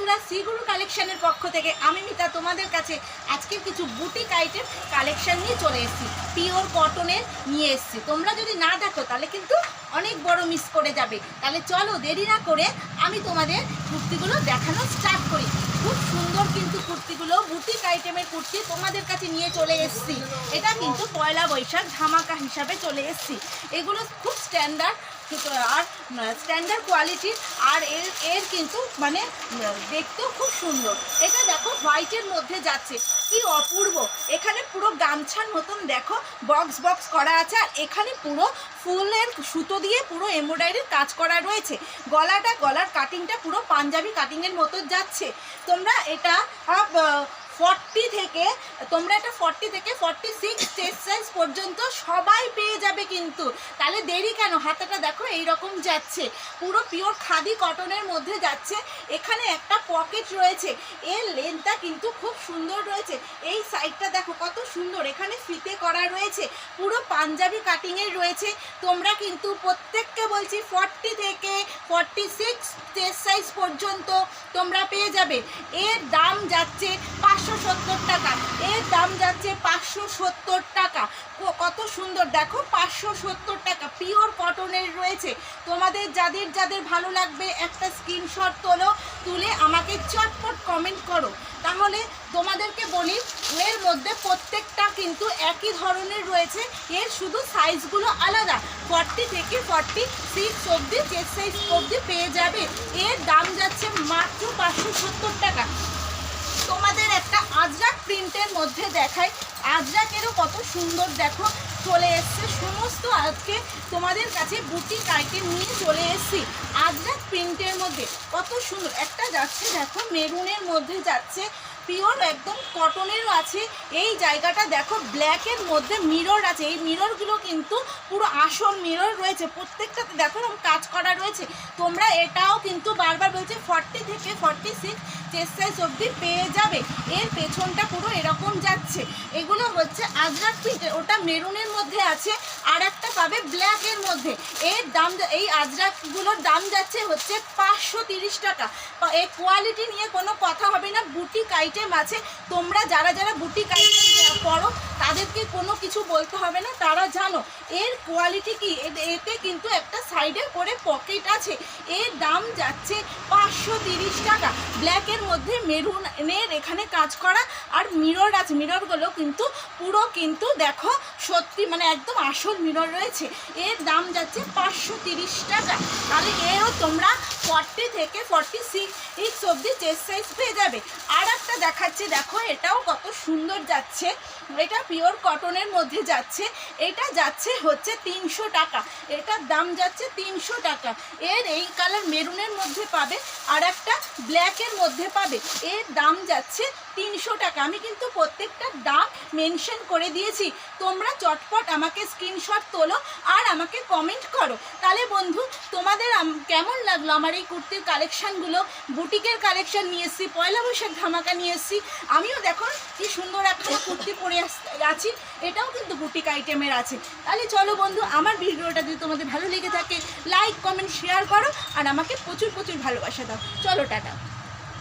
বন্ধুরা, শ্রীগুরু কালেকশনের পক্ষ থেকে আমি মিতা তোমাদের কাছে আজকে কিছু বুটিক আইটেম কালেকশন নিয়ে চলে এসেছি। পিওর কটনের নিয়ে এসেছি। তোমরা যদি না দেখো তাহলে কিন্তু অনেক বড় মিস করে যাবে। তাহলে চলো দেরি না করে আমি তোমাদের কুর্তিগুলো দেখানো স্টার্ট করি। খুব সুন্দর কিন্তু কুর্তিগুলো, বুটিক আইটেমের কুর্তি তোমাদের কাছে নিয়ে চলে এসেছি। এটা কিন্তু পয়লা বৈশাখ ধামাকা হিসাবে চলে এসেছি। এগুলো খুব স্ট্যান্ডার্ড আর স্ট্যান্ডার্ড কোয়ালিটির, আর এর কিন্তু মানে দেখতেও খুব সুন্দর। এটা দেখো হোয়াইটের মধ্যে যাচ্ছে, কি অপূর্ব। এখানে পুরো গামছার মতন দেখো বক্স বক্স করা আছে, আর এখানে পুরো ফুলের সুতো দিয়ে পুরো এমব্রয়ডারির কাজ করা রয়েছে। গলার কাটিংটা পুরো পাঞ্জাবি কাটিংয়ের মতো যাচ্ছে। তোমরা এটা 40 থেকে 46 চেস্ট সাইজ পর্যন্ত সবাই পেয়ে যাবে কিন্তু। তাহলে দেরি কেন? হাতাটা দেখো এইরকম যাচ্ছে, পুরো পিওর খাদি কটনের মধ্যে যাচ্ছে। এখানে একটা পকেট রয়েছে, এর লেন্থটা কিন্তু খুব সুন্দর রয়েছে। এই সাইডটা দেখো কত সুন্দর, এখানে ফিতে করা রয়েছে, পুরো পাঞ্জাবি কাটিংয়ের রয়েছে। তোমরা কিন্তু প্রত্যেককে বলছি 40 থেকে 46 চেস্ট সাইজ পর্যন্ত তোমরা পেয়ে যাবে। এর দাম যাচ্ছে 570 টাকা। এর দাম যাচ্ছে 570 টাকা। কত সুন্দর দেখো, 570 টাকা পিওর কটনের রয়েছে। তোমাদের যাদের ভালো লাগবে একটা স্ক্রিনশট তুলে আমাকে চটপট কমেন্ট করো। তাহলে তোমাদেরকে বলি, এর মধ্যে প্রত্যেকটা কিন্তু একই ধরনের রয়েছে, এর শুধু সাইজগুলো আলাদা। 40 থেকে 46 অবধি চেস্ট সাইজ অবধি পেয়ে যাবে। এর দাম যাচ্ছে মাত্র 570 টাকা। তোমাদের একটা আজরাক প্রিন্টের মধ্যে দেখাই, আজরাকেরও কত সুন্দর দেখো চলে এসছে। সমস্ত আজকে তোমাদের কাছে বুটিক আইটেম নিয়ে চলে এসছি। আজরাক প্রিন্টের মধ্যে কত সুন্দর একটা যাচ্ছে দেখো, মেরুনের মধ্যে যাচ্ছে, পিওর একদম কটনেরও আছে। এই জায়গাটা দেখো ব্ল্যাকের মধ্যে মিরর আছে, এই মিররগুলো কিন্তু পুরো আসল মিরর রয়েছে, প্রত্যেকটাতে দেখো এরকম কাজ করা রয়েছে। তোমরা এটাও কিন্তু বারবার বলছে 40 থেকে 46 চেস্ট সাইজ অবধি পেয়ে যাবে। এর পেছনটা পুরো এরকম যাচ্ছে। এগুলো হচ্ছে আজরাক প্রিন্টের, ওটা মেরুনের মধ্যে আছে, আর একটা পাবে ব্ল্যাকের মধ্যে। এর দাম, এই আজরাকগুলোর দাম যাচ্ছে হচ্ছে 530 টাকা। এই কোয়ালিটি নিয়ে কোনো কথা হবে না, বুটিক আইটেম আছে। তোমরা যারা বুটিক আইটেম পড়ো তাদেরকে কোনো কিছু বলতে হবে না, তারা জানো এর কোয়ালিটি কি। এতে কিন্তু একটা সাইডে করে পকেট আছে। এর দাম যাচ্ছে 530 টাকা। ব্ল্যাকের মধ্যে মেরুনের এখানে কাজ করা, আর মিরর আছে, মিররগুলো কিন্তু পুরো কিন্তু দেখো সত্যি মানে একদম আসল মিরর রয়েছে। এর দাম যাচ্ছে 530 টাকা। তাহলে এরও তোমরা 40 থেকে 46 অবধি চেস্ট সাইজ পেয়ে যাবে। আর একটা দেখাচ্ছি দেখো, এটাও কত সুন্দর যাচ্ছে, এটা পিওর কটনের মধ্যে যাচ্ছে। এটা যাচ্ছে হচ্ছে 300 টাকা। এটার দাম যাচ্ছে 300 টাকা। এর এই কালার মেরুনের মধ্যে পাবে, আর একটা ব্ল্যাকের মধ্যে পাবে। এর দাম যাচ্ছে 300 টাকা। আমি কিন্তু প্রত্যেকটা দাম মেনশন করে দিয়েছি, তোমরা চটপট আমাকে স্ক্রিনশট তোলো আর আমাকে কমেন্ট করো। তাহলে বন্ধু, তোমাদের কেমন লাগলো আমার এই কুর্তির কালেকশানগুলো? বুটিকের কালেকশান নিয়ে এসেছি, পয়লা বৈশাখ ধামাকা নিয়ে এসেছি। আমিও দেখো কি সুন্দর একটা কুর্তি পরে আছি, এটাও কিন্তু বুটিক আইটেমের আছে। তাহলে চলো বন্ধু, আমার ভিডিওটা যদি তোমাদের ভালো লেগে থাকে লাইক কমেন্ট শেয়ার করো, আর আমাকে প্রচুর ভালোবাসা দাও। চলো টাটা।